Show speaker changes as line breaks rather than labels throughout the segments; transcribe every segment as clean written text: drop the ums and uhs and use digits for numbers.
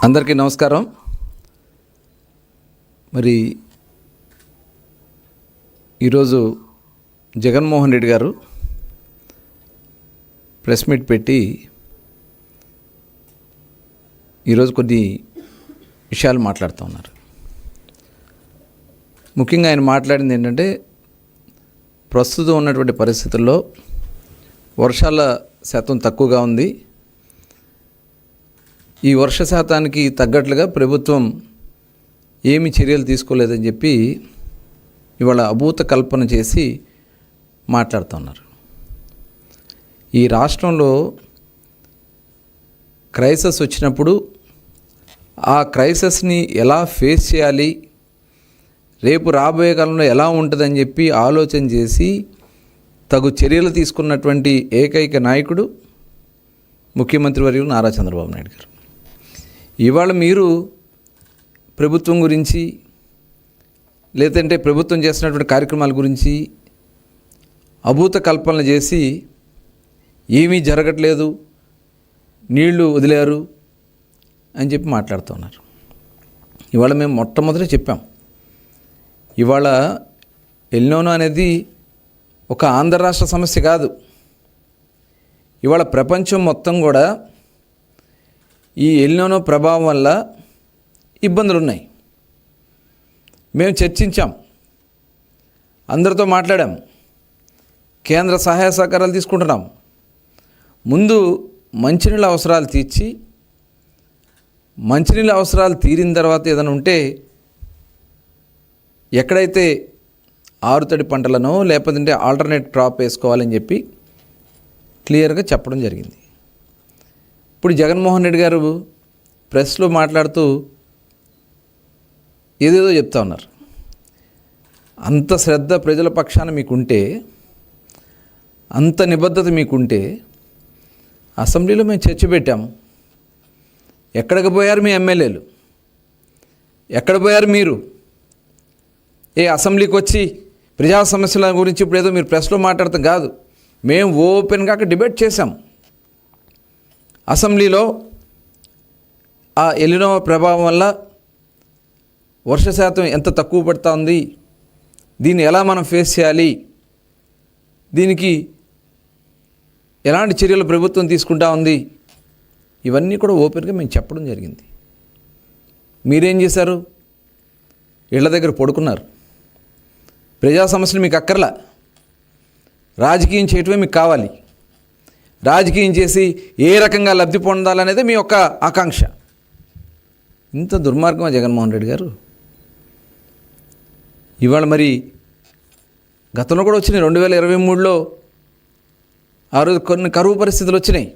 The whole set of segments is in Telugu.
అందరికీ నమస్కారం. మరి ఈరోజు జగన్మోహన్ రెడ్డి గారు ప్రెస్ మీట్ పెట్టి ఈరోజు కొన్ని విషయాలు మాట్లాడుతూ ఉన్నారు. ముఖ్యంగా ఆయన మాట్లాడింది ఏంటంటే, ప్రస్తుతం ఉన్నటువంటి పరిస్థితుల్లో వర్షాల శాతం తక్కువగా ఉంది. ఈ వర్ష శాతానికి తగ్గట్లుగా ప్రభుత్వం ఏమి చర్యలు తీసుకోలేదని చెప్పి ఇవాళ అభూత కల్పన చేసి మాట్లాడుతున్నారు. ఈ రాష్ట్రంలో క్రైసిస్ వచ్చినప్పుడు ఆ క్రైసిస్ని ఎలా ఫేస్ చేయాలి, రేపు రాబోయే కాలంలో ఎలా ఉంటుందని చెప్పి ఆలోచన చేసి తగు చర్యలు తీసుకున్నటువంటి ఏకైక నాయకుడు ముఖ్యమంత్రి వర్యులు నారా చంద్రబాబు నాయుడు గారు. ఇవాళ మీరు ప్రభుత్వం గురించి లేదంటే ప్రభుత్వం చేసినటువంటి కార్యక్రమాల గురించి అభూత కల్పనలు చేసి ఏమీ జరగట్లేదు, నీళ్లు వదిలారు అని చెప్పి మాట్లాడుతున్నారు. ఇవాళ మేము మొట్టమొదటి చెప్పాం, ఇవాళ ఎల్నినో అనేది ఒక ఆంధ్ర రాష్ట్ర సమస్య కాదు. ఇవాళ ప్రపంచం మొత్తం కూడా ఈ ఎల్నినో ప్రభావం వల్ల ఇబ్బందులు ఉన్నాయి. మేము చర్చించాం, అందరితో మాట్లాడాం, కేంద్ర సహాయ సహకారాలు తీసుకుంటున్నాం. ముందు మంచినీళ్ళ అవసరాలు తీర్చి, మంచినీళ్ళ అవసరాలు తీరిన తర్వాత ఏదైనా ఉంటే ఎక్కడైతే ఆరుతడి పంటలనో లేకపోతే ఆల్టర్నేట్ క్రాప్ వేసుకోవాలని చెప్పి క్లియర్గా చెప్పడం జరిగింది. ఇప్పుడు జగన్మోహన్ రెడ్డి గారు ప్రెస్లో మాట్లాడుతూ ఏదేదో చెప్తా ఉన్నారు. అంత శ్రద్ధ ప్రజల పక్షాన మీకుంటే, అంత నిబద్ధత మీకుంటే అసెంబ్లీలో మేము చర్చ పెట్టాం. ఎక్కడికి పోయారు మీ ఎమ్మెల్యేలు? ఎక్కడ పోయారు మీరు? అసెంబ్లీకి వచ్చి ప్రజా సమస్యల గురించి ఇప్పుడు ఏదో మీరు ప్రెస్లో మాట్లాడతాం కాదు, మేము ఓపెన్గా అక్కడ డిబేట్ చేశాం. అసెంబ్లీలో ఆ ఎల్నినో ప్రభావం వల్ల వర్ష శాతం ఎంత తక్కువ పడుతూ ఉంది, దీన్ని ఎలా మనం ఫేస్ చేయాలి, దీనికి ఎలాంటి చర్యలు ప్రభుత్వం తీసుకుంటా ఉంది, ఇవన్నీ కూడా ఓపెన్గా మేము చెప్పడం జరిగింది. మీరేం చేశారు? ఇళ్ల దగ్గర పడుకున్నారు. ప్రజా సమస్యలు మీకు అక్కర్లా, రాజకీయం చేయటమే మీకు కావాలి. రాజకీయం చేసి ఏ రకంగా లబ్ధి పొందాలనేది మీ యొక్క ఆకాంక్ష. ఇంత దుర్మార్గమా జగన్మోహన్ రెడ్డి గారు? ఇవాళ మరి గతంలో కూడా వచ్చినాయి. 2023లో ఆ రోజు కొన్ని కరువు పరిస్థితులు వచ్చినాయి.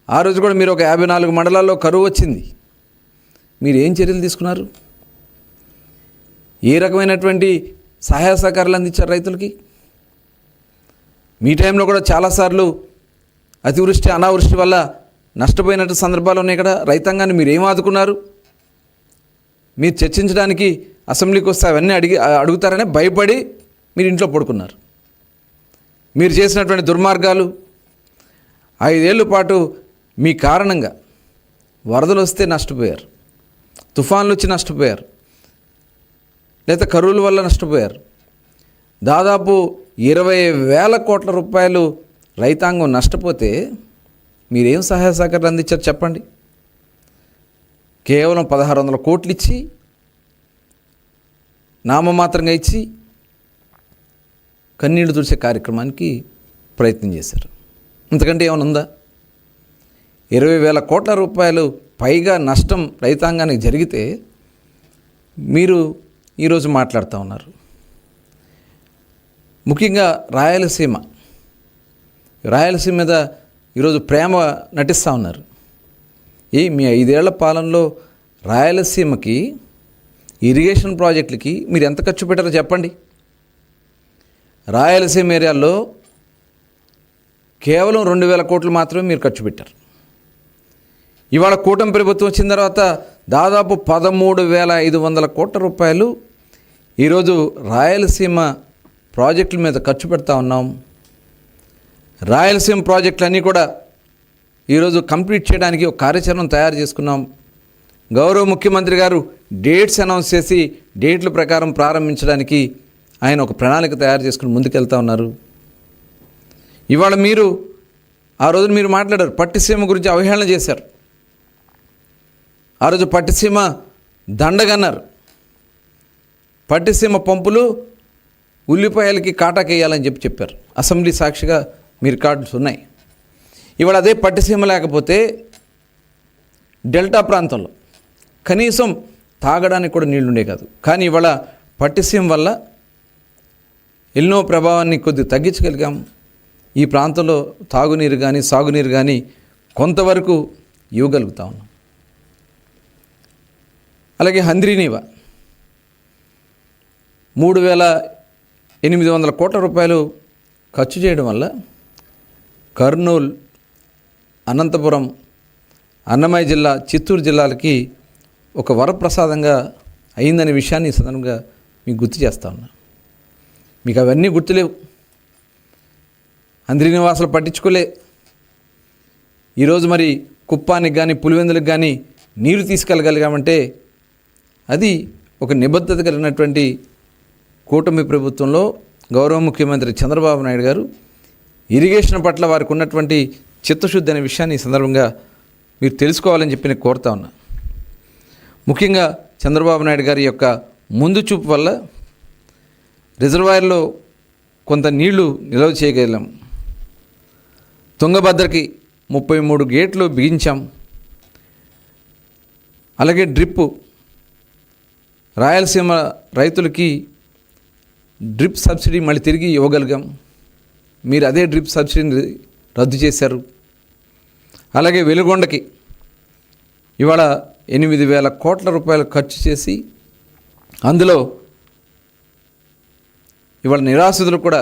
ఆ రోజు కూడా మీరు ఒక 54 మండలాల్లో కరువు వచ్చింది. మీరు ఏం చర్యలు తీసుకున్నారు? ఏ రకమైనటువంటి సహాయ సహకారాలు అందించారు రైతులకి? మీ టైంలో కూడా చాలాసార్లు అతివృష్టి అనావృష్టి వల్ల నష్టపోయినట్టు సందర్భాలు ఉన్నాయి. ఇక్కడ రైతాంగాన్ని మీరు ఏం ఆదుకున్నారు? మీరు చర్చించడానికి అసెంబ్లీకి వస్తే అవన్నీ అడుగుతారనే భయపడి మీరు ఇంట్లో పడుకున్నారు. మీరు చేసినటువంటి దుర్మార్గాలు 5 ఏళ్ళ పాటు మీ కారణంగా వరదలు వస్తే నష్టపోయారు, తుఫాన్లు వచ్చి నష్టపోయారు, లేదా కరువుల వల్ల నష్టపోయారు. దాదాపు 20,000 కోట్ల రూపాయలు రైతాంగం నష్టపోతే మీరేం సహాయ సహకారాలు అందించారు చెప్పండి? కేవలం 1,600 కోట్లు ఇచ్చి, నామమాత్రంగా ఇచ్చి కన్నీళ్లు తుడిచే కార్యక్రమానికి ప్రయత్నం చేశారు. ఇంతకంటే ఏమైనా ఉందా? 20,000 కోట్ల రూపాయలు పైగా నష్టం రైతాంగానికి జరిగితే మీరు ఈరోజు మాట్లాడుతూ ఉన్నారు. ముఖ్యంగా రాయలసీమ మీద ఈరోజు ప్రేమ నటిస్తూ ఉన్నారు. మీ 5 ఏళ్ల పాలనలో రాయలసీమకి ఇరిగేషన్ ప్రాజెక్టులకి మీరు ఎంత ఖర్చు పెట్టారో చెప్పండి. రాయలసీమ ఏరియాలో కేవలం 2,000 కోట్లు మాత్రమే మీరు ఖర్చు పెట్టారు. ఇవాళ కూటమి ప్రభుత్వం వచ్చిన తర్వాత దాదాపు 13,500 కోట్ల రూపాయలు ఈరోజు రాయలసీమ ప్రాజెక్టుల మీద ఖర్చు పెడతా ఉన్నాం. రాయలసీమ ప్రాజెక్టులన్నీ కూడా ఈరోజు కంప్లీట్ చేయడానికి ఒక కార్యాచరణ తయారు చేసుకున్నాం. గౌరవ ముఖ్యమంత్రి గారు డేట్స్ అనౌన్స్ చేసి డేట్ల ప్రకారం ప్రారంభించడానికి ఆయన ఒక ప్రణాళిక తయారు చేసుకుని ముందుకెళ్తా ఉన్నారు. ఇవాళ మీరు ఆ రోజున మీరు మాట్లాడారు, పట్టిసీమ గురించి అవహేళన చేశారు. ఆ రోజు పట్టిసీమ దండగన్నారు. పట్టిసీమ పంపులు ఉల్లిపాయలకి కాటాకేయాలని చెప్పారు. అసెంబ్లీ సాక్షిగా మీ రికార్డ్స్ ఉన్నాయి. ఇవాళ అదే పట్టిసీమ లేకపోతే డెల్టా ప్రాంతంలో కనీసం తాగడానికి కూడా నీళ్లు ఉండే కాదు. కానీ ఇవాళ పట్టిసీమ వల్ల ఎన్నో ప్రభావాన్ని కొద్దిగా తగ్గించగలిగాం. ఈ ప్రాంతంలో తాగునీరు కానీ సాగునీరు కానీ కొంతవరకు ఇవ్వగలుగుతా ఉన్నాం. అలాగే హంద్రీనీవా 3,800 కోట్ల రూపాయలు ఖర్చు చేయడం వల్ల కర్నూలు, అనంతపురం, అన్నమయ్య జిల్లా, చిత్తూరు జిల్లాలకి ఒక వరప్రసాదంగా అయిందనే విషయాన్ని ఈ సందర్భంగా మీకు గుర్తు చేస్తా ఉన్నా. మీకు అవన్నీ గుర్తులేవు. హంద్రీనివాసులు పట్టించుకోలే. ఈరోజు మరి కుప్పానికి కానీ పులివెందులకు కానీ నీరు తీసుకెళ్ళగలిగామంటే అది ఒక నిబద్ధత కలిగినటువంటి కూటమి ప్రభుత్వంలో గౌరవ ముఖ్యమంత్రి చంద్రబాబు నాయుడు గారు ఇరిగేషన్ పట్ల వారికి ఉన్నటువంటి చిత్తశుద్ధి అనే విషయాన్ని ఈ సందర్భంగా మీరు తెలుసుకోవాలని చెప్పి నేను కోరుతా ఉన్నా. ముఖ్యంగా చంద్రబాబు నాయుడు గారి యొక్క ముందు చూపు వల్ల రిజర్వాయర్లో కొంత నీళ్లు నిల్వ చేయగలం. తుంగభద్రకి 33 గేట్లు బిగించాం. అలాగే డ్రిప్పు రాయలసీమ రైతులకి డ్రిప్ సబ్సిడీ మళ్ళీ తిరిగి ఇవ్వగలిగాం. మీరు అదే డ్రిప్ సబ్సిడీని రద్దు చేశారు. అలాగే వెలుగొండకి ఇవాళ 8,000 కోట్ల రూపాయలు ఖర్చు చేసి అందులో ఇవాళ నిరాశ్రితులు కూడా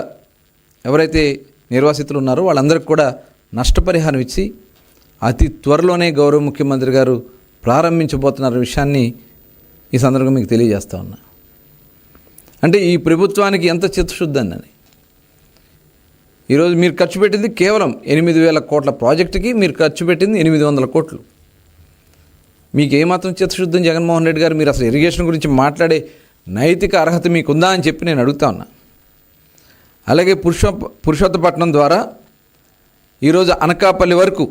ఎవరైతే నిర్వాసితులు ఉన్నారో వాళ్ళందరికీ కూడా నష్టపరిహారం ఇచ్చి అతి త్వరలోనే గౌరవ ముఖ్యమంత్రి గారు ప్రారంభించబోతున్న విషయాన్ని ఈ సందర్భంగా మీకు తెలియజేస్తా ఉన్నా. అంటే ఈ ప్రభుత్వానికి ఎంత చిత్తశుద్ధి అని. ఈరోజు మీరు ఖర్చు పెట్టింది కేవలం 8,000 కోట్ల ప్రాజెక్టుకి మీరు ఖర్చు పెట్టింది 800 కోట్లు. మీకు ఏమాత్రం చిత్తశుద్ధం జగన్మోహన్ రెడ్డి గారు? మీరు అసలు ఇరిగేషన్ గురించి మాట్లాడే నైతిక అర్హత మీకుందా అని చెప్పి నేను అడుగుతా ఉన్నా. అలాగే పురుషోత్తపట్నం ద్వారా ఈరోజు అనకాపల్లి వరకు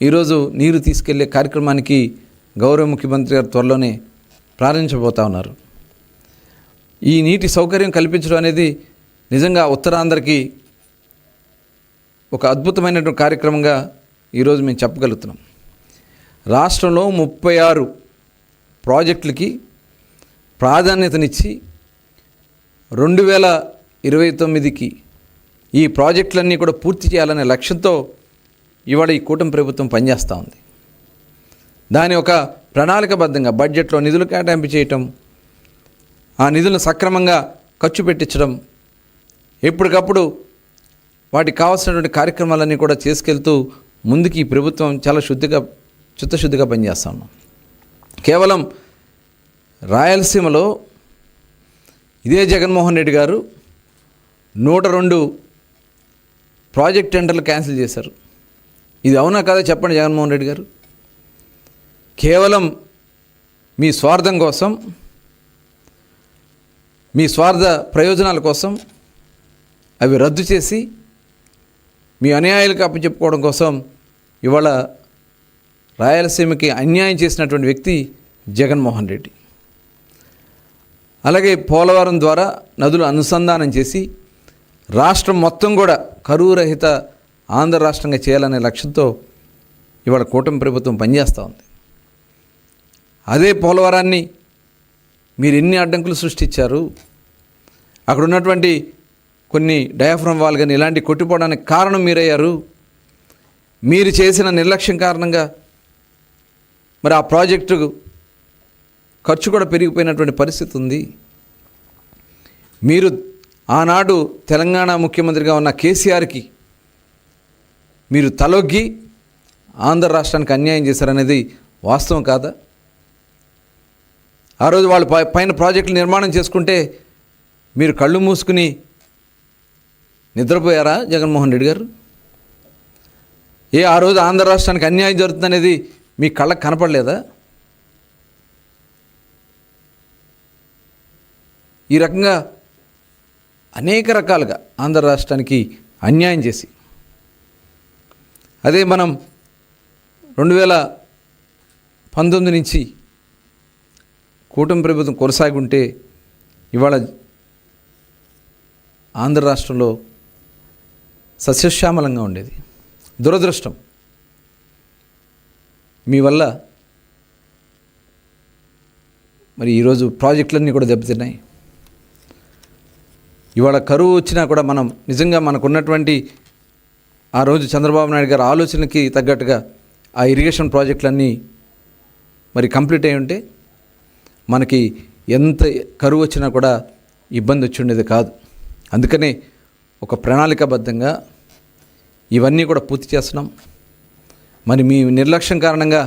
ఈరోజు నీరు తీసుకెళ్లే కార్యక్రమానికి గౌరవ ముఖ్యమంత్రి గారు త్వరలోనే ప్రారంభించబోతా ఉన్నారు. ఈ నీటి సౌకర్యం కల్పించడం అనేది నిజంగా ఉత్తరాంధ్రకి ఒక అద్భుతమైనటువంటి కార్యక్రమంగా ఈరోజు మేము చెప్పగలుగుతున్నాం. రాష్ట్రంలో 36 ప్రాజెక్టులకి ప్రాధాన్యతనిచ్చి 2029కి ఈ ప్రాజెక్టులన్నీ కూడా పూర్తి చేయాలనే లక్ష్యంతో ఇవాళ ఈ కూటమి ప్రభుత్వం పనిచేస్తూ ఉంది. దాని ఒక ప్రణాళికబద్ధంగా బడ్జెట్లో నిధులు కేటాయింపు చేయటం, ఆ నిధులను సక్రమంగా ఖర్చు పెట్టించడం, ఎప్పటికప్పుడు వాటికి కావాల్సినటువంటి కార్యక్రమాలన్నీ కూడా చేసుకెళ్తూ ముందుకు ఈ ప్రభుత్వం చాలా చిత్తశుద్ధిగా పనిచేస్తా ఉన్నాం. కేవలం రాయలసీమలో ఇదే జగన్మోహన్ రెడ్డి గారు 102 ప్రాజెక్ట్ టెండర్లు క్యాన్సిల్ చేశారు. ఇది అవునా కాదా చెప్పండి జగన్మోహన్ రెడ్డి గారు? కేవలం మీ స్వార్థం కోసం, మీ స్వార్థ ప్రయోజనాల కోసం అవి రద్దు చేసి మీ అన్యాయాలకు అప్పచెప్పుకోవడం కోసం ఇవాళ రాయలసీమకి అన్యాయం చేసినటువంటి వ్యక్తి జగన్మోహన్ రెడ్డి. అలాగే పోలవరం ద్వారా నదులు అనుసంధానం చేసి రాష్ట్రం మొత్తం కూడా కరువు రహిత ఆంధ్ర రాష్ట్రంగా చేయాలనే లక్ష్యంతో ఇవాళ కూటమి ప్రభుత్వం పనిచేస్తూ ఉంది. అదే పోలవరాన్ని మీరు ఎన్ని అడ్డంకులు సృష్టించారు? అక్కడ ఉన్నటువంటి కొన్ని డయాఫ్రమ్ వాల్ కానీ ఇలాంటి కొట్టిపోవడానికి కారణం మీరయ్యారు. మీరు చేసిన నిర్లక్ష్యం కారణంగా మరి ఆ ప్రాజెక్టు ఖర్చు కూడా పెరిగిపోయినటువంటి పరిస్థితి ఉంది. మీరు ఆనాడు తెలంగాణ ముఖ్యమంత్రిగా ఉన్న కేసీఆర్కి మీరు తలొగ్గి ఆంధ్ర రాష్ట్రానికి అన్యాయం చేశారనేది వాస్తవం కాదా? ఆ రోజు వాళ్ళు పైన ప్రాజెక్టులు నిర్మాణం చేసుకుంటే మీరు కళ్ళు మూసుకుని నిద్రపోయారా జగన్మోహన్ రెడ్డి గారు? ఆ రోజు ఆంధ్ర రాష్ట్రానికి అన్యాయం జరుగుతుందనేది మీ కళ్ళకు కనపడలేదా? ఈ రకంగా అనేక రకాలుగా ఆంధ్ర రాష్ట్రానికి అన్యాయం చేసి, అదే మనం 2019 నుంచి కూటమి ప్రభుత్వం కొనసాగి ఉంటే ఇవాళ ఆంధ్ర రాష్ట్రంలో సస్యశ్యామలంగా ఉండేది. దురదృష్టం మీ వల్ల మరి ఈరోజు ప్రాజెక్టులన్నీ కూడా దెబ్బతిన్నాయి. ఇవాళ కరువు వచ్చినా కూడా మనం నిజంగా మనకున్నటువంటి ఆ రోజు చంద్రబాబు నాయుడు గారి ఆలోచనకి తగ్గట్టుగా ఆ ఇరిగేషన్ ప్రాజెక్టులన్నీ మరి కంప్లీట్ అయి ఉంటే మనకి ఎంత కరువు వచ్చినా కూడా ఇబ్బంది వచ్చి ఉండేది కాదు. అందుకనే ఒక ప్రణాళికాబద్ధంగా ఇవన్నీ కూడా పూర్తి చేస్తున్నాం. మరి మీ నిర్లక్ష్యం కారణంగా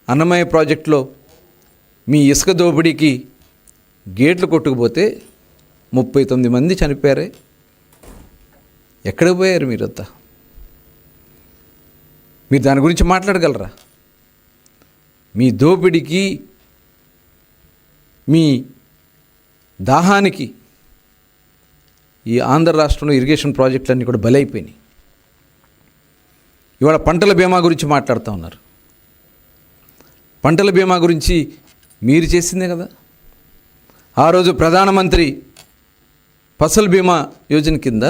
అన్నమయ్య ప్రాజెక్టులో మీ ఇసుక దోపిడీకి గేట్లు కొట్టుకుపోతే 39 మంది చనిపోయారే. ఎక్కడికి పోయారు మీరంతా? మీరు దాని గురించి మాట్లాడగలరా? మీ దోపిడీకి, మీ దాహానికి ఈ ఆంధ్ర రాష్ట్రంలో ఇరిగేషన్ ప్రాజెక్టులన్నీ కూడా బలైపోయినాయి. ఇవాళ పంటల బీమా గురించి మాట్లాడుతూ ఉన్నారు. పంటల బీమా గురించి మీరు చేసిందే కదా. ఆ రోజు ప్రధానమంత్రి ఫసల్ బీమా యోజన కింద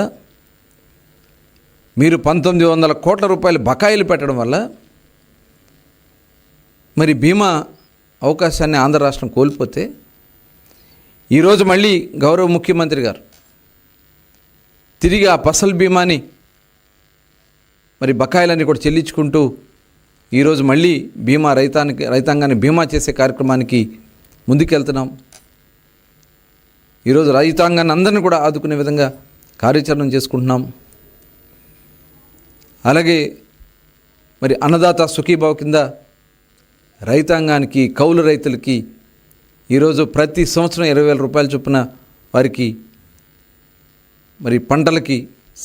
మీరు 1900 కోట్ల రూపాయలు బకాయిలు పెట్టడం వల్ల మరి బీమా అవకాశాన్ని ఆంధ్ర రాష్ట్రం కోల్పోతే ఈరోజు మళ్ళీ గౌరవ ముఖ్యమంత్రి గారు తిరిగి ఆ ఫసల్ బీమాని మరి బకాయిలన్నీ కూడా చెల్లించుకుంటూ ఈరోజు మళ్ళీ బీమా రైతాంగాన్ని బీమా చేసే కార్యక్రమానికి ముందుకెళ్తున్నాం. ఈరోజు రైతాంగాన్ని అందరినీ కూడా ఆదుకునే విధంగా కార్యాచరణ చేసుకుంటున్నాం. అలాగే మరి అన్నదాత సుఖీభావ కింద రైతాంగానికి, కౌలు రైతులకి ఈరోజు ప్రతి సంవత్సరం 20,000 రూపాయల చొప్పున వారికి మరి పంటలకి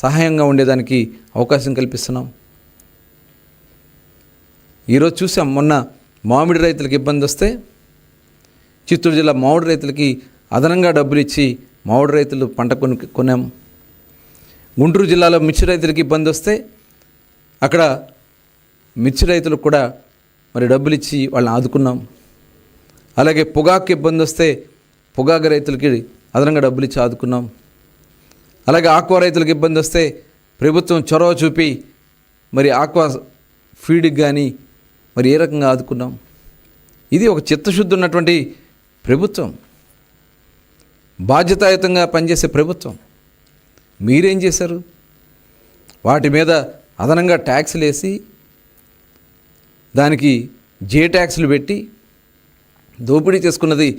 సహాయంగా ఉండేదానికి అవకాశం కల్పిస్తున్నాం. ఈరోజు చూసాం, మొన్న మామిడి రైతులకు ఇబ్బంది వస్తే చిత్తూరు జిల్లా మామిడి రైతులకి అదనంగా డబ్బులు ఇచ్చి మామిడి రైతులు పంట కొన్నాం. గుంటూరు జిల్లాలో మిర్చి రైతులకి ఇబ్బంది వస్తే అక్కడ మిర్చి రైతులకు కూడా మరి డబ్బులు ఇచ్చి వాళ్ళని ఆదుకున్నాం. అలాగే పొగాకు ఇబ్బంది వస్తే పొగాకు రైతులకి అదనంగా డబ్బులు ఇచ్చి ఆదుకున్నాం. అలాగే ఆక్వా రైతులకు ఇబ్బంది వస్తే ప్రభుత్వం చొరవ చూపి మరి ఆక్వా ఫీడ్కి కానీ మరి ఏ రకంగా ఆదుకున్నాం. ఇది ఒక చిత్తశుద్ధి ఉన్నటువంటి ప్రభుత్వం, బాధ్యతాయుతంగా పనిచేసే ప్రభుత్వం. మీరేం చేశారు? వాటి మీద అదనంగా ట్యాక్సులు వేసి దానికి జే ట్యాక్సులు పెట్టి దోపిడీ చేసుకున్నది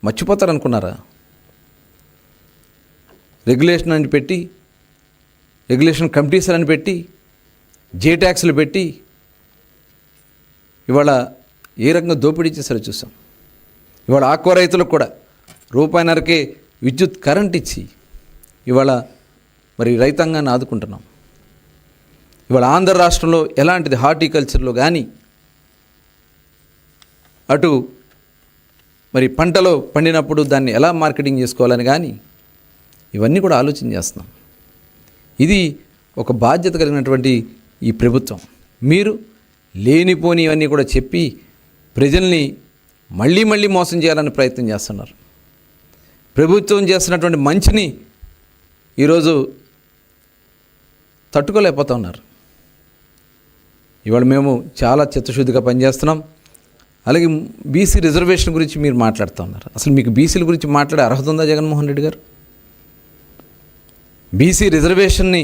మర్చిపోతారనుకున్నారా? రెగ్యులేషన్ అని పెట్టి, రెగ్యులేషన్ కమిటీస్ అని పెట్టి, జే ట్యాక్సులు పెట్టి ఇవాళ ఏ రకంగా దోపిడీ చేశారో చూసాం. ఇవాళ ఆక్వా రైతులకు కూడా రూపాయిన్నరకే విద్యుత్ కరెంట్ ఇచ్చి ఇవాళ మరి రైతాంగాన్ని ఆదుకుంటున్నాం. ఇవాళ ఆంధ్ర రాష్ట్రంలో ఎలాంటిది హార్టికల్చర్లో కానీ, అటు మరి పంటలో పండినప్పుడు దాన్ని ఎలా మార్కెటింగ్ చేసుకోవాలని కానీ ఇవన్నీ కూడా ఆలోచన చేస్తున్నాం. ఇది ఒక బాధ్యత కలిగినటువంటి ఈ ప్రభుత్వం. మీరు లేనిపోని ఇవన్నీ కూడా చెప్పి ప్రజల్ని మళ్ళీ మళ్ళీ మోసం చేయాలని ప్రయత్నం చేస్తున్నారు. ప్రభుత్వం చేస్తున్నటువంటి మంచిని ఈరోజు తట్టుకోలేకపోతూ ఉన్నారు. ఇవాళ మేము చాలా చిత్తశుద్ధిగా పనిచేస్తున్నాం. అలాగే బీసీ రిజర్వేషన్ గురించి మీరు మాట్లాడుతూ ఉన్నారు. అసలు మీకు బీసీల గురించి మాట్లాడే అర్హత ఉందా జగన్మోహన్ రెడ్డి గారు? బీసీ రిజర్వేషన్ని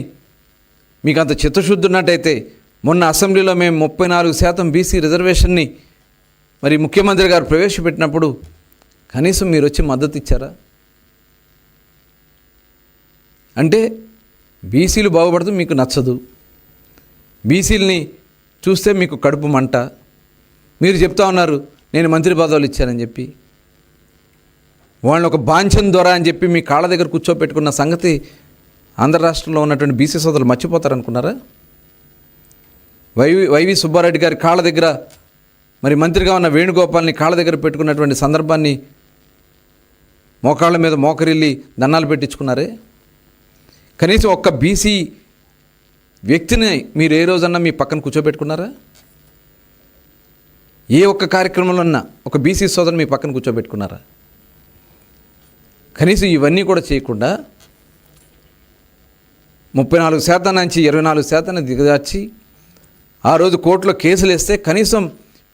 మీకు అంత చిత్తశుద్ధి ఉన్నట్టయితే మొన్న అసెంబ్లీలో మేము 34% బీసీ రిజర్వేషన్ని మరి ముఖ్యమంత్రి గారు ప్రవేశపెట్టినప్పుడు కనీసం మీరు వచ్చి మద్దతు ఇచ్చారా? అంటే బీసీలు బాగుపడుతూ మీకు నచ్చదు, బీసీలని చూస్తే మీకు కడుపు మంట. మీరు చెప్తా ఉన్నారు నేను మంత్రి పదవులు ఇచ్చానని చెప్పి, వాళ్ళని ఒక బాంఛన్ దొర అని చెప్పి మీ కాళ్ళ దగ్గర కూర్చోపెట్టుకున్న సంగతి ఆంధ్ర రాష్ట్రంలో ఉన్నటువంటి బీసీ సోదరులు మర్చిపోతారనుకున్నారా? వైవి సుబ్బారెడ్డి గారి కాళ్ళ దగ్గర, మరి మంత్రిగా ఉన్న వేణుగోపాల్ని కాళ్ళ దగ్గర పెట్టుకున్నటువంటి సందర్భాన్ని మోకాళ్ళ మీద మోకరిల్లి దండాలు పెట్టించుకున్నారే. కనీసం ఒక్క బీసీ వ్యక్తిని మీరు ఏ రోజన్నా మీ పక్కన కూర్చోబెట్టుకున్నారా? ఏ ఒక్క కార్యక్రమంలో ఉన్నా ఒక బీసీ సోదరుని మీ పక్కన కూర్చోబెట్టుకున్నారా? కనీసం ఇవన్నీ కూడా చేయకుండా 34% నుంచి 24% దిగజార్చి ఆ రోజు కోర్టులో కేసులు వేస్తే, కనీసం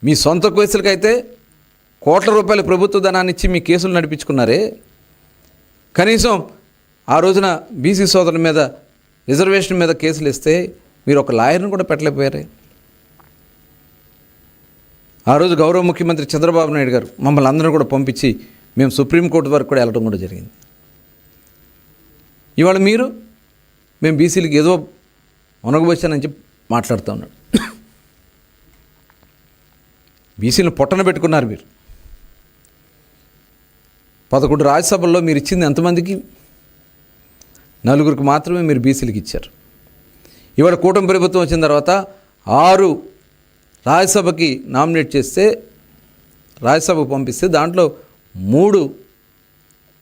మీ సొంత కేసులకైతే కోట్ల రూపాయల ప్రభుత్వ ధనాన్ని ఇచ్చి మీ కేసులు నడిపించుకున్నారే. కనీసం ఆ రోజున బీసీ సోదరుల మీద రిజర్వేషన్ మీద కేసులు ఇస్తే మీరు ఒక లాయర్ని కూడా పెట్టలేకపోయారే. ఆ రోజు గౌరవ ముఖ్యమంత్రి చంద్రబాబు నాయుడు గారు మమ్మల్ని అందరూ కూడా పంపించి మేము సుప్రీంకోర్టు వరకు కూడా వెళ్ళడం కూడా జరిగింది. ఇవాళ మేము బీసీలకు ఏదో మునగబోచ్చానని చెప్పి మాట్లాడుతూ ఉన్నాడు. బీసీలను పొట్టన పెట్టుకున్నారు మీరు. 11 రాజ్యసభల్లో మీరు ఇచ్చింది ఎంతమందికి? 4 మాత్రమే మీరు బీసీలకు ఇచ్చారు. ఇవాళ కూటమి ప్రభుత్వం వచ్చిన తర్వాత 6 రాజ్యసభకి నామినేట్ చేస్తే, రాజ్యసభకు పంపిస్తే దాంట్లో 3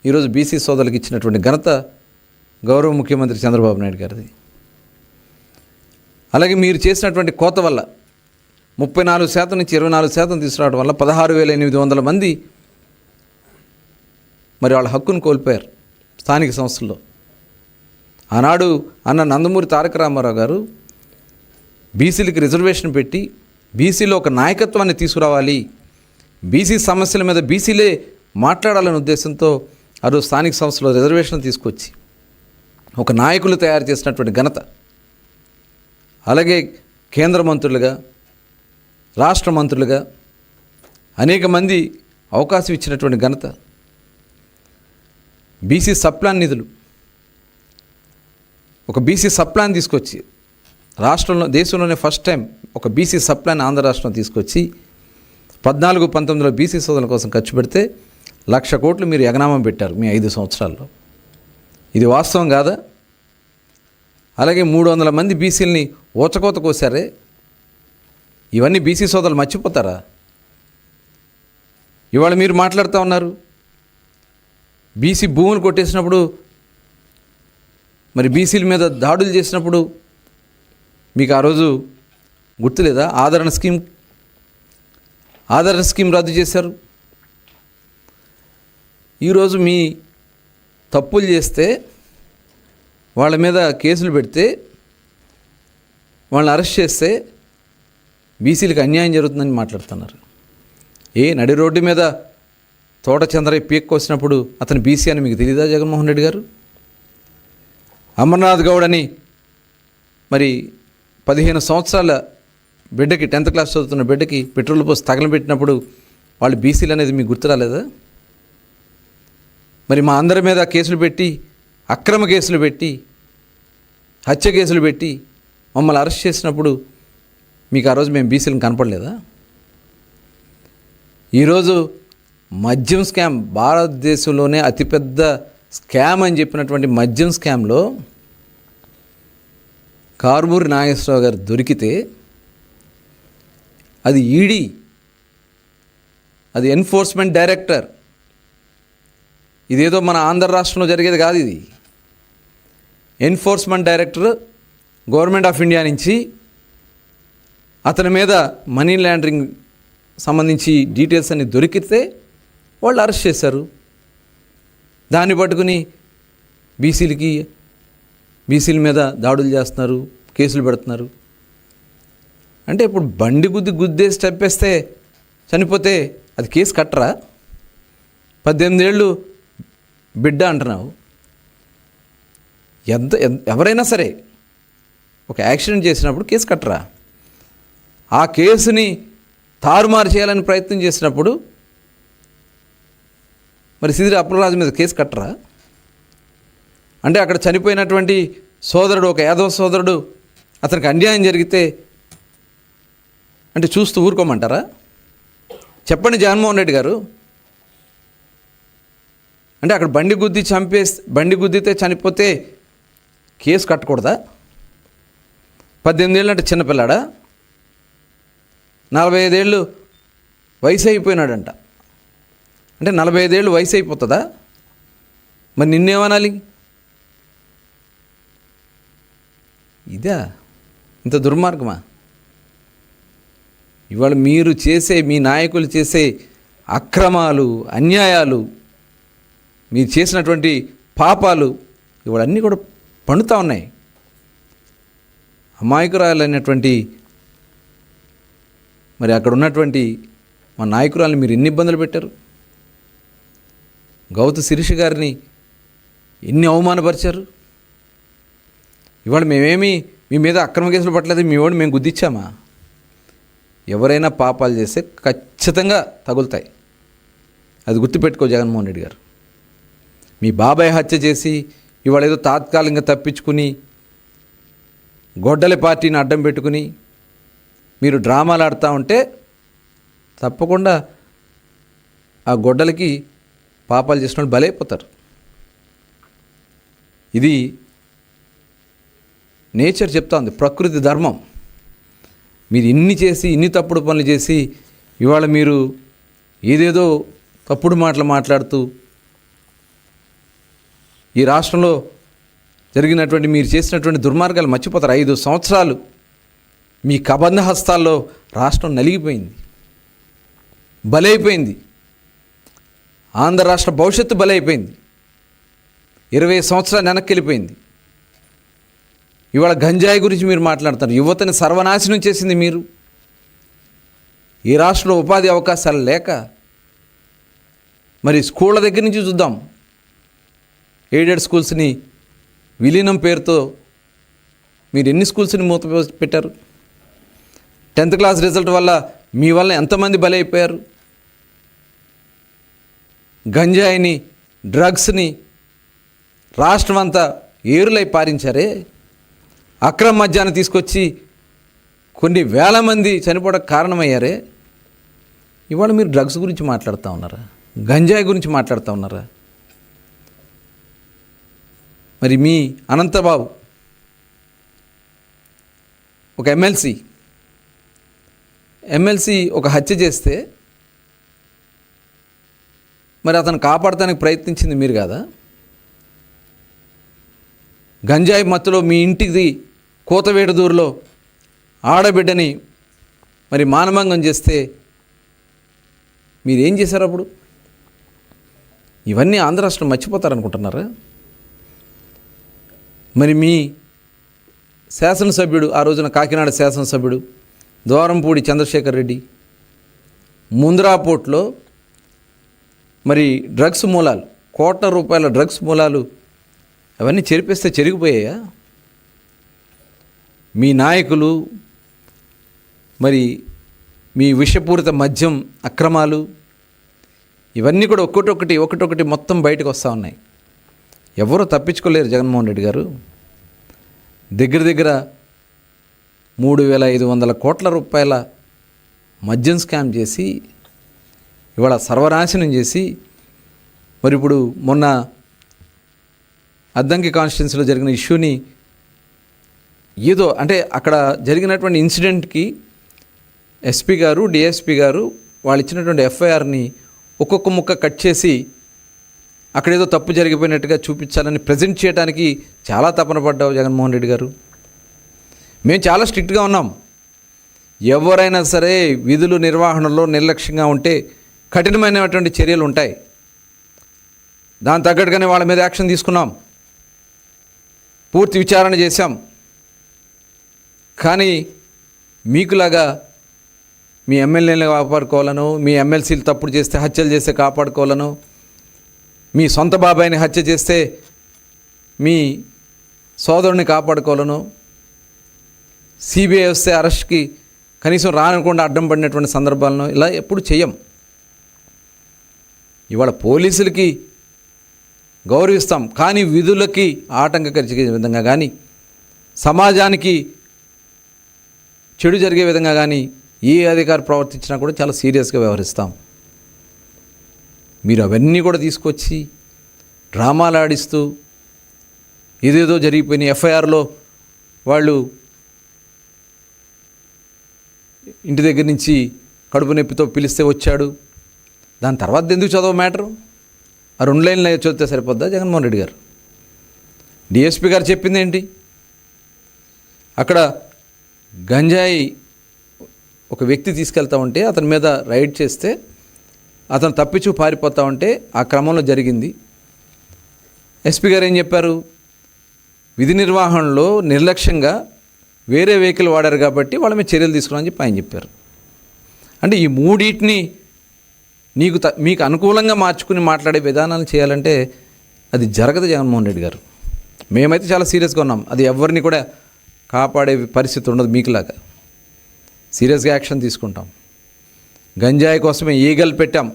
ఈరోజు బీసీ సోదరులకు ఇచ్చినటువంటి ఘనత గౌరవ ముఖ్యమంత్రి చంద్రబాబు నాయుడు గారిది. అలాగే మీరు చేసినటువంటి కోత వల్ల 34% నుంచి 24% తీసుకురావడం వల్ల 16,800 మంది మరి వాళ్ళ హక్కును కోల్పోయారు స్థానిక సంస్థల్లో. ఆనాడు అన్న నందమూరి తారక రామారావు గారు బీసీలకి రిజర్వేషన్ పెట్టి బీసీలో ఒక నాయకత్వాన్ని తీసుకురావాలి, బీసీ సమస్యల మీద బీసీలే మాట్లాడాలనే ఉద్దేశంతో ఆ రోజు స్థానిక సంస్థలో రిజర్వేషన్ తీసుకొచ్చి ఒక నాయకులు తయారు చేసినటువంటి ఘనత, అలాగే కేంద్ర మంత్రులుగా, రాష్ట్ర మంత్రులుగా అనేక మంది అవకాశం ఇచ్చినటువంటి ఘనత, బీసీ సప్లాన్ నిధులు, ఒక బీసీ సప్లాన్ తీసుకొచ్చి రాష్ట్రంలో, దేశంలోనే ఫస్ట్ టైం ఒక బీసీ సప్లాన్ ఆంధ్ర రాష్ట్రం తీసుకొచ్చి 14-19లో బీసీ సోదరుల కోసం ఖర్చు పెడితే 1,00,000 కోట్లు మీరు ఎగనామం పెట్టారు మీ 5 సంవత్సరాల్లో. ఇది వాస్తవం కాదా? అలాగే 300 మంది బీసీలని ఊచకోత కోసారే. ఇవన్నీ బీసీ సోదరులు మర్చిపోతారా? ఇవాళ మీరు మాట్లాడుతూ ఉన్నారు, బీసీ భూములు కొట్టేసినప్పుడు, మరి బీసీల మీద దాడులు చేసినప్పుడు మీకు ఆ రోజు గుర్తులేదా? ఆదరణ స్కీమ్ రద్దు చేశారు. ఈరోజు మీ తప్పులు చేస్తే వాళ్ళ మీద కేసులు పెడితే, వాళ్ళని అరెస్ట్ చేస్తే బీసీలకు అన్యాయం జరుగుతుందని మాట్లాడుతున్నారు. నడి రోడ్డు మీద తోట చంద్రయ్య పీక్కొచ్చినప్పుడు అతను బీసీ అని మీకు తెలియదా జగన్మోహన్ రెడ్డి గారు? అమర్నాథ్ గౌడ్ అని మరి 15 సంవత్సరాల బిడ్డకి, 10th క్లాస్ చదువుతున్న బిడ్డకి పెట్రోల్ పోసి తగలబెట్టినప్పుడు వాళ్ళు బీసీలు అనేది మీకు గుర్తు రాలేదా? మరి మా అందరి మీద కేసులు పెట్టి, అక్రమ కేసులు పెట్టి, హత్య కేసులు పెట్టి మమ్మల్ని అరెస్ట్ చేసినప్పుడు మీకు ఆ రోజు మేము బీసీలను కనపడలేదా? ఈరోజు మద్యం స్కామ్, భారతదేశంలోనే అతిపెద్ద స్కామ్ అని చెప్పినటువంటి మద్యం స్కామ్లో కారుమూరి నాగేశ్వరరావు గారు దొరికితే అది ఈడీ, అది ఎన్ఫోర్స్మెంట్ డైరెక్టర్, ఇదేదో మన ఆంధ్ర రాష్ట్రంలో జరిగేది కాదు. ఇది enforcement director government of India నుంచి అతని మీద మనీ లాండరింగ్ సంబంధించి డీటెయిల్స్ అన్ని దొరికితే వాళ్ళు అరెస్ట్ చేశారు. దాన్ని పట్టుకుని బీసీల మీద దాడులు చేస్తున్నారు, కేసులు పెడుతున్నారు. అంటే ఇప్పుడు బండి గుద్దేసి చంపేస్తే, చనిపోతే అది కేసు కట్టరా? 18 ఏళ్ళు బిడ్డ అంటున్నావు. ఎవరైనా సరే ఒక యాక్సిడెంట్ చేసినప్పుడు కేసు కట్టరా? ఆ కేసుని తారుమారు చేయాలని ప్రయత్నం చేసినప్పుడు మరి సిదిరి అప్పలరాజు మీద కేసు కట్టరా? అంటే అక్కడ చనిపోయినటువంటి సోదరుడు, ఒక యాదవ సోదరుడు, అతనికి అన్యాయం జరిగితే అంటే చూస్తూ ఊరుకోమంటారా? చెప్పండి జగన్మోహన్ రెడ్డి గారు. అంటే అక్కడ బండి గుద్దితే చనిపోతే కేసు కట్టకూడదా? 18 ఏళ్ళు అంటే చిన్నపిల్లాడా? 45 ఏళ్ళు వయసు అయిపోయినాడంట. అంటే 45 ఏళ్ళు వయసు అయిపోతుందా? మరి నిన్నేమనాలి? ఇదా ఇంత దుర్మార్గమా? ఇవాళ మీరు చేసే, మీ నాయకులు చేసే అక్రమాలు, అన్యాయాలు, మీరు చేసినటువంటి పాపాలు ఇవాళ అన్నీ కూడా పండుతూ ఉన్నాయి. అమాయకురాలైనటువంటి మరి అక్కడ ఉన్నటువంటి మా నాయకురాలని మీరు ఎన్ని ఇబ్బందులు పెట్టారు. గౌతు శిరీష గారిని ఎన్ని అవమానపరిచారు. ఇవాళ మేమేమి మీ మీద అక్రమ కేసులు పట్టలేదు, మీ వాడు మేము గుద్దిచ్చామా? ఎవరైనా పాపాలు చేస్తే ఖచ్చితంగా తగులుతాయి. అది గుర్తుపెట్టుకో జగన్మోహన్ రెడ్డి గారు. మీ బాబాయ్ హత్య చేసి ఇవాళ ఏదో తాత్కాలికంగా తప్పించుకుని గొడ్డలి పార్టీని అడ్డం పెట్టుకుని మీరు డ్రామాలు ఆడుతూ ఉంటే తప్పకుండా ఆ గొడ్డలికి పాపాలు చేసిన వాళ్ళు బలైపోతారు. ఇది నేచర్ చెప్తా ఉంది, ప్రకృతి ధర్మం. మీరు ఇన్ని చేసి, ఇన్ని తప్పుడు పనులు చేసి ఇవాళ మీరు ఏదేదో తప్పుడు మాటలు మాట్లాడుతూ ఈ రాష్ట్రంలో జరిగినటువంటి, మీరు చేసినటువంటి దుర్మార్గాలు మర్చిపోతారు. 5 సంవత్సరాలు మీ కబంధ హస్తాల్లో రాష్ట్రం నలిగిపోయింది, బలైపోయింది. ఆంధ్ర రాష్ట్ర భవిష్యత్తు బలైపోయింది. 20 సంవత్సరాలు వెనక్కి వెళ్ళిపోయింది. ఇవాళ గంజాయి గురించి మీరు మాట్లాడుతారు. యువతని సర్వనాశనం చేసింది మీరు. ఈ రాష్ట్రంలో ఉపాధి అవకాశాలు లేక మరి స్కూళ్ళ దగ్గర నుంచి చూద్దాం, ఎయిడెడ్ స్కూల్స్ని విలీనం పేరుతో మీరు ఎన్ని స్కూల్స్ని మూత పెట్టారు. 10th క్లాస్ రిజల్ట్ వల్ల మీ వల్ల ఎంతమంది బలైపోయారు. గంజాయిని, డ్రగ్స్ని రాష్ట్రం అంతా ఏరులై పారించారే. అక్రమ మద్యాన్ని తీసుకొచ్చి కొన్ని వేల మంది చనిపోవడానికి కారణమయ్యారే. ఇవాళ మీరు డ్రగ్స్ గురించి మాట్లాడుతూ ఉన్నారా? గంజాయి గురించి మాట్లాడుతూ ఉన్నారా? మరి మీ అనంతబాబు ఒక ఎమ్మెల్సీ ఒక హత్య చేస్తే మరి అతను కాపాడటానికి ప్రయత్నించింది మీరు కాదా? గంజాయి మత్తులో మీ ఇంటికి కోతవేడుదూరులో ఆడబిడ్డని మరి మానభంగం చేస్తే మీరేం చేశారు అప్పుడు? ఇవన్నీ ఆంధ్ర రాష్ట్రం మర్చిపోతారనుకుంటున్నారా? మరి మీ శాసనసభ్యుడు, ఆ రోజున కాకినాడ శాసనసభ్యుడు ద్వారంపూడి చంద్రశేఖర్ రెడ్డి ముంద్రా పోర్ట్లో మరి డ్రగ్స్ మూలాలు, కోట్ల రూపాయల డ్రగ్స్ మూలాలు అవన్నీ చెరిపేస్తే చెరిగిపోయాయా? మీ నాయకులు మరి మీ విషపూరిత మద్యం అక్రమాలు ఇవన్నీ కూడా ఒకటొకటి మొత్తం బయటకు వస్తూ ఉన్నాయి. ఎవరూ తప్పించుకోలేరు జగన్మోహన్ రెడ్డి గారు. దగ్గర 3,500 కోట్ల రూపాయల మద్యం స్కామ్ చేసి ఇవాళ సర్వనాశనం చేసి మరి ఇప్పుడు మొన్న అద్దంకి కాన్స్టిట్యున్సీలో జరిగిన ఇష్యూని ఏదో అంటే అక్కడ జరిగినటువంటి ఇన్సిడెంట్కి ఎస్పీ గారు, డిఎస్పీ గారు వాళ్ళు ఇచ్చినటువంటి ఎఫ్ఐఆర్ని ఒక్కొక్క ముక్క కట్ చేసి అక్కడేదో తప్పు జరిగిపోయినట్టుగా చూపించాలని ప్రజెంట్ చేయడానికి చాలా తపన పడ్డావు జగన్మోహన్ రెడ్డి గారు. మేము చాలా స్ట్రిక్ట్గా ఉన్నాం. ఎవరైనా సరే విధులు నిర్వహణలో నిర్లక్ష్యంగా ఉంటే కఠినమైనటువంటి చర్యలు ఉంటాయి. దాని తగ్గట్టుగానే వాళ్ళ మీద యాక్షన్ తీసుకున్నాం, పూర్తి విచారణ చేశాం. కానీ మీకులాగా మీ ఎమ్మెల్యేలను కాపాడుకోవాలను, మీ ఎమ్మెల్సీలు తప్పుడు చేస్తే హత్యలు చేస్తే కాపాడుకోవాలను, మీ సొంత బాబాయిని హత్య చేస్తే మీ సోదరుని కాపాడుకోవాలను, సిబిఐ వస్తే అరెస్ట్కి కనీసం రానకుండా అడ్డం పడినటువంటి సందర్భాలను ఇలా ఎప్పుడు చెయ్యం. ఇవాళ పోలీసులకి గౌరవిస్తాం, కానీ విధులకి ఆటంకం కలిగే విధంగా కానీ, సమాజానికి చెడు జరిగే విధంగా కానీ ఏ అధికారి ప్రవర్తించినా కూడా చాలా సీరియస్గా వ్యవహరిస్తాం. మీరు అవన్నీ కూడా తీసుకొచ్చి డ్రామాలు ఆడిస్తూ ఏదేదో జరిగిపోయిన ఎఫ్ఐఆర్లో వాళ్ళు ఇంటి దగ్గర నుంచి కడుపు నొప్పితో పిలిస్తే వచ్చాడు. దాని తర్వాత ఎందుకు చదవ మ్యాటరు? ఆ 2 లైన్లు చదివితే సరిపోద్దా జగన్మోహన్ రెడ్డి గారు? డిఎస్పీ గారు చెప్పింది ఏంటి? అక్కడ గంజాయి ఒక వ్యక్తి తీసుకెళ్తా ఉంటే అతని మీద రైడ్ చేస్తే అతను తప్పించు పారిపోతా ఉంటే ఆ క్రమంలో జరిగింది. ఎస్పీ గారు ఏం చెప్పారు? విధి నిర్వహణలో నిర్లక్ష్యంగా వేరే వెహికల్ వాడారు కాబట్టి వాళ్ళ మీద చర్యలు తీసుకున్నామని చెప్పి ఆయన చెప్పారు. అంటే ఈ మూడింటిని మీకు అనుకూలంగా మార్చుకుని మాట్లాడే విధానాలు చేయాలంటే అది జరగదు జగన్మోహన్ రెడ్డి గారు. మేమైతే చాలా సీరియస్గా ఉన్నాం. అది ఎవరిని కూడా కాపాడే పరిస్థితి ఉండదు. మీకులాగా సీరియస్గా యాక్షన్ తీసుకుంటాం. గంజాయి కోసమే ఈగలు పెట్టాం.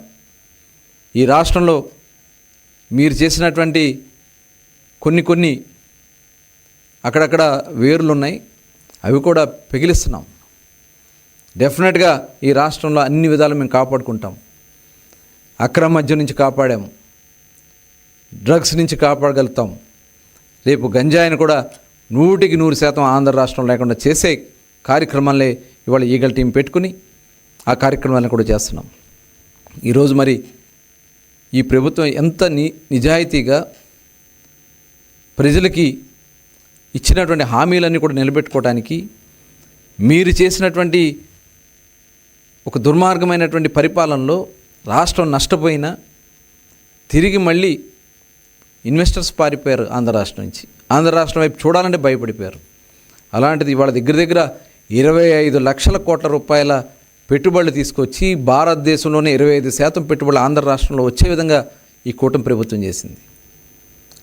ఈ రాష్ట్రంలో మీరు చేసినటువంటి కొన్ని అక్కడక్కడ వేర్లు ఉన్నాయి, అవి కూడా పెగిలిస్తున్నాం. డెఫినెట్గా ఈ రాష్ట్రంలో అన్ని విధాలు మేము కాపాడుకుంటాం. అక్రమ మద్యం నుంచి కాపాడాము, డ్రగ్స్ నుంచి కాపాడగలుగుతాం. రేపు గంజాయిని కూడా 100% ఆంధ్ర రాష్ట్రం లేకుండా చేసే కార్యక్రమాలే ఇవాళ ఈగల్ టీం పెట్టుకుని ఆ కార్యక్రమాలను కూడా చేస్తున్నాం. ఈరోజు మరి ఈ ప్రభుత్వం ఎంత నిజాయితీగా ప్రజలకి ఇచ్చినటువంటి హామీలన్నీ కూడా నిలబెట్టుకోవడానికి మీరు చేసినటువంటి ఒక దుర్మార్గమైనటువంటి పరిపాలనలో రాష్ట్రం నష్టపోయినా తిరిగి మళ్ళీ ఇన్వెస్టర్స్ పారిపోయారు ఆంధ్ర రాష్ట్రం నుంచి. ఆంధ్ర రాష్ట్రం వైపు చూడాలంటే భయపడిపోయారు. అలాంటిది ఇవాళ దగ్గర 25 లక్షల కోట్ల రూపాయల పెట్టుబడులు తీసుకొచ్చి భారతదేశంలోనే 25% పెట్టుబడులు ఆంధ్ర రాష్ట్రంలో వచ్చే విధంగా ఈ కూటమి ప్రభుత్వం చేసింది.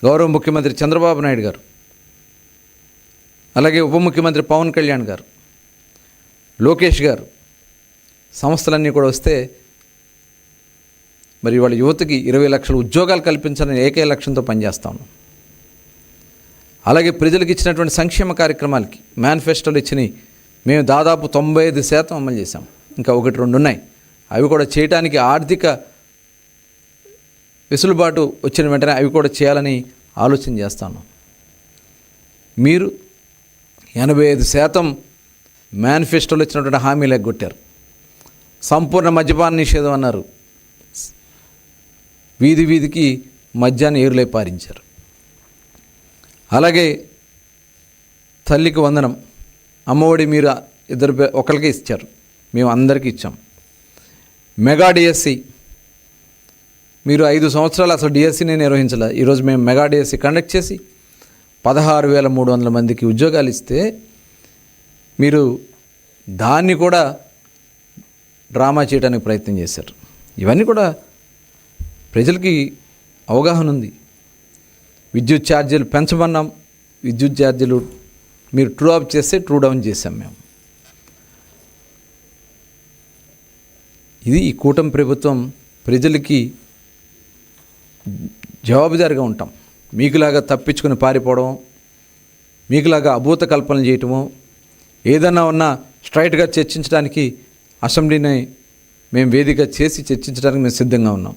గౌరవ ముఖ్యమంత్రి చంద్రబాబు నాయుడు గారు, అలాగే ఉప ముఖ్యమంత్రి పవన్ కళ్యాణ్ గారు, లోకేష్ గారు సంస్థలన్నీ కూడా వస్తే మరి వాళ్ళ యువతకి 20 లక్షల ఉద్యోగాలు కల్పించాలని ఏకైక లక్ష్యంతో పనిచేస్తాము. అలాగే ప్రజలకు ఇచ్చినటువంటి సంక్షేమ కార్యక్రమాలకి మేనిఫెస్టోలు ఇచ్చినాయి మేము దాదాపు 95% అమలు చేశాం. ఇంకా 1-2 ఉన్నాయి. అవి కూడా చేయడానికి ఆర్థిక వెసులుబాటు వచ్చిన వెంటనే అవి కూడా చేయాలని ఆలోచన చేస్తాను. మీరు 85% మేనిఫెస్టోలో ఇచ్చినటువంటి హామీలు ఎగ్గొట్టారు. సంపూర్ణ మద్యపాన నిషేధం అన్నారు, వీధికి మద్యాన్ని ఏరులై పారించారు. అలాగే తల్లికి వందనం, అమ్మఒడి మీరు ఒకరికి ఇచ్చారు, మేము అందరికీ ఇచ్చాం. మెగా డిఎస్సి మీరు 5 సంవత్సరాలు అసలు డిఎస్సిని నిర్వహించలే. ఈరోజు మేము మెగా డిఎస్సి కండక్ట్ చేసి 16,300 మందికి ఉద్యోగాలు ఇస్తే మీరు దాన్ని కూడా డ్రామా చేయడానికి ప్రయత్నం చేశారు. ఇవన్నీ కూడా ప్రజలకి అవగాహన ఉంది. విద్యుత్ ఛార్జీలు పెంచమన్నాం, విద్యుత్ ఛార్జీలు మీరు ట్రూ అప్ చేస్తే ట్రూ డౌన్ చేసాం మేము. ఇది ఈ కూటమి ప్రభుత్వం. ప్రజలకి జవాబుదారిగా ఉంటాం. మీకులాగా తప్పించుకుని పారిపోవడం, మీకులాగా అభూత కల్పనలు చేయటము, ఏదన్నా ఉన్నా స్ట్రైట్గా చర్చించడానికి అసెంబ్లీని మేము వేదిక చేసి చర్చించడానికి మేము సిద్ధంగా ఉన్నాం.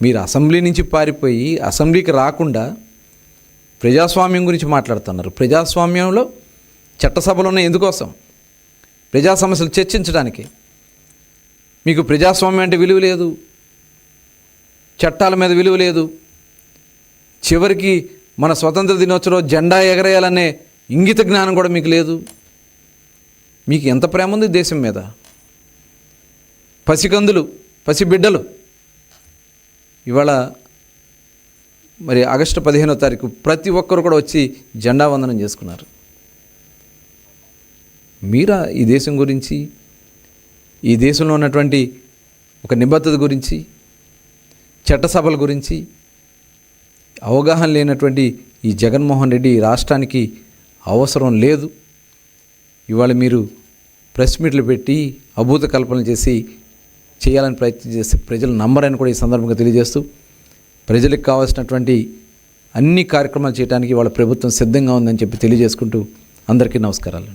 మీరు అసెంబ్లీ నుంచి పారిపోయి అసెంబ్లీకి రాకుండా ప్రజాస్వామ్యం గురించి మాట్లాడుతున్నారు. ప్రజాస్వామ్యంలో చట్టసభలు ఉన్నాయి ఎందుకోసం? ప్రజా సమస్యలు చర్చించడానికి. మీకు ప్రజాస్వామ్యం అంటే విలువ లేదు, చట్టాల మీద విలువ లేదు. చివరికి మన స్వతంత్ర దినోత్సవం జెండా ఎగరేయాలనే ఇంగిత జ్ఞానం కూడా మీకు లేదు. మీకు ఎంత ప్రేమ ఉంది దేశం మీద? పసికందులు, పసిబిడ్డలు ఇవాళ మరి ఆగస్టు 15వ తారీఖు ప్రతి ఒక్కరు కూడా వచ్చి జెండా వందనం చేసుకున్నారు. మీరా ఈ దేశం గురించి, ఈ దేశంలో ఉన్నటువంటి ఒక నిబద్ధత గురించి, చట్టసభల గురించి అవగాహన లేనటువంటి ఈ జగన్మోహన్ రెడ్డి రాష్ట్రానికి అవసరం లేదు. ఇవాళ మీరు ప్రెస్ మీట్లు పెట్టి అభూత కల్పనలు చేయాలని ప్రయత్నం చేస్తే ప్రజలు నమ్మరని కూడా ఈ సందర్భంగా తెలియజేస్తూ, ప్రజలకు కావాల్సినటువంటి అన్ని కార్యక్రమాలు చేయడానికి వాళ్ళ ప్రభుత్వం సిద్ధంగా ఉందని చెప్పి తెలియజేసుకుంటూ అందరికీ నమస్కారాలు.